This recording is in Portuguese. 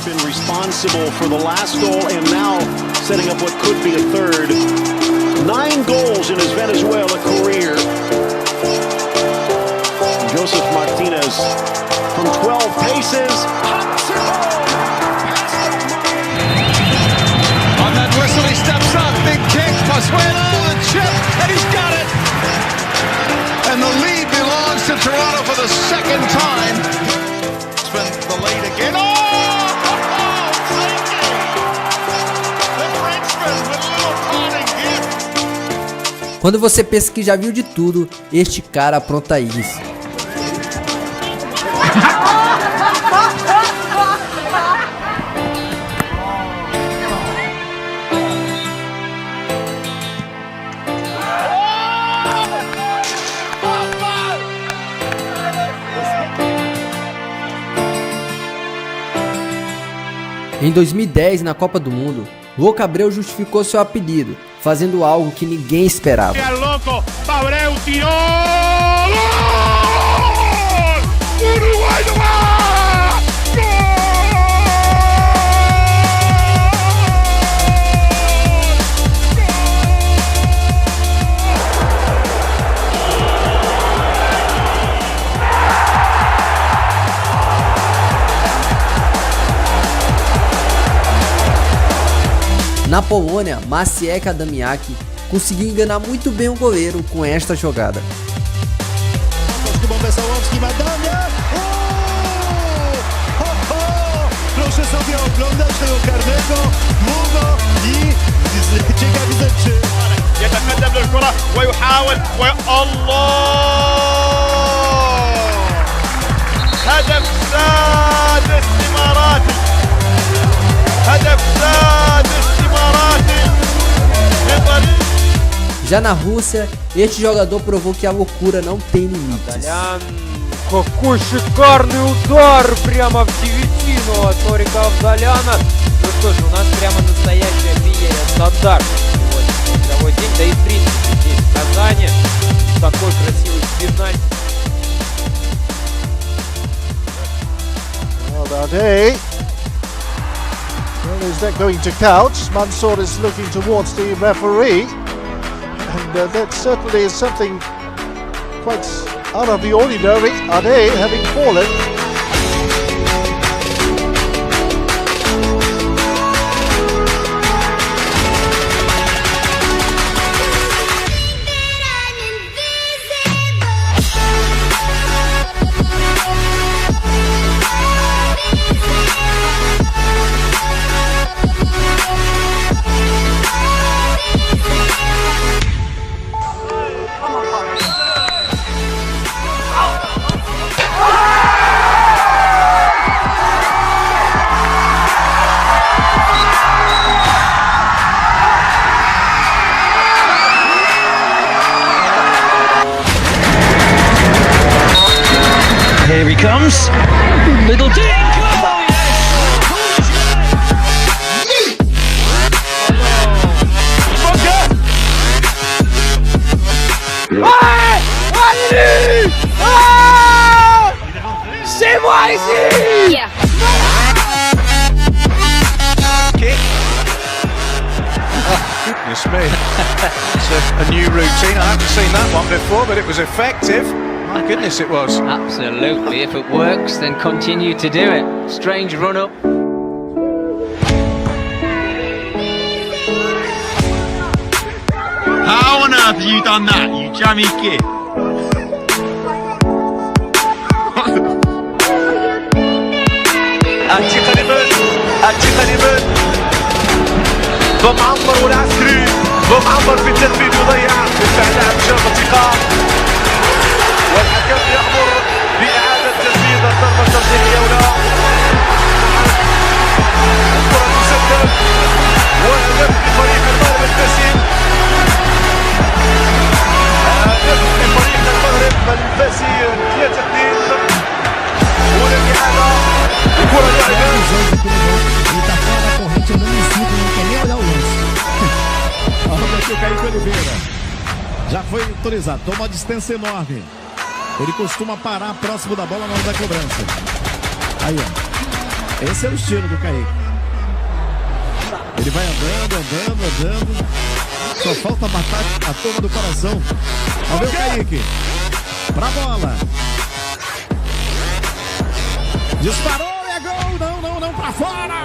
been responsible for the last goal and now setting up what could be a third. 9 goals in his Venezuela career. Joseph Martinez from 12 paces. On that whistle he steps up, big kick, Pozuelo, the chip, and he's got it! And the lead belongs to Toronto for the second time. It's been the lead again. Oh! The Frenchman with a little parting gift. Quando você pensa que já viu de tudo, este cara apronta isso. Em 2010, na Copa do Mundo, Louco Abreu justificou seu apelido, fazendo algo que ninguém esperava. Abreu tirou! Uruguai no mar! Na Polônia, Maciek Adamiak conseguiu enganar muito bem o goleiro com esta jogada. Proszę sobie oglądać tego karnego, długo i ciekawi rzeczy. يتقدم للكرة ويحاول الله هدف سادس إماراتي هدف سادس إماراتي. Já na Rússia, este jogador provou que a loucura não tem limites. Какой шикарный удар прямо в девятину от Норика Авдаляна. Ну что ж, у нас прямо настоящая феерия стандарт сегодня. Игровой день, да и в принципе здесь в Казани такой красивый пенальти. Well, Ade. Well, is that going to count? Mansour is looking towards the referee. And that certainly is something quite out of the ordinary. Ade having fallen. Here he comes. Little dink. Oh, C'est moi ici! Yeah. Kick. Oh, goodness me. It's a new routine. I haven't seen that one before, but it was effective. My goodness, it was. Absolutely. If it works, then continue to do it. Strange run up. How on earth have you done that, you jammy kid? أتي قريبا بمعمر والعسكري بمعمر في التنفيذ يضيع بالفعل لاعب شرطة ثقة والحكم يأمر بإعادة تنفيذ الضربة الترجيحية ولا الكرة تسدد وهدف لفريق المغرب الفاسي هدف لفريق المغرب الفاسي 3-2 والإعادة الكرة لعبة. Ele tá fora da corrente, andando em círculo, não quer nem olhar o lance. Olha aqui o Kaique Oliveira. Já foi autorizado, toma uma distância enorme. Ele costuma parar próximo da bola na hora da cobrança. Aí, ó. Esse é o estilo do Kaique. Ele vai andando. Só falta matar a turma do coração. Vamos ver o Kaique. Pra bola. Disparou, é gol. Não, pra fora.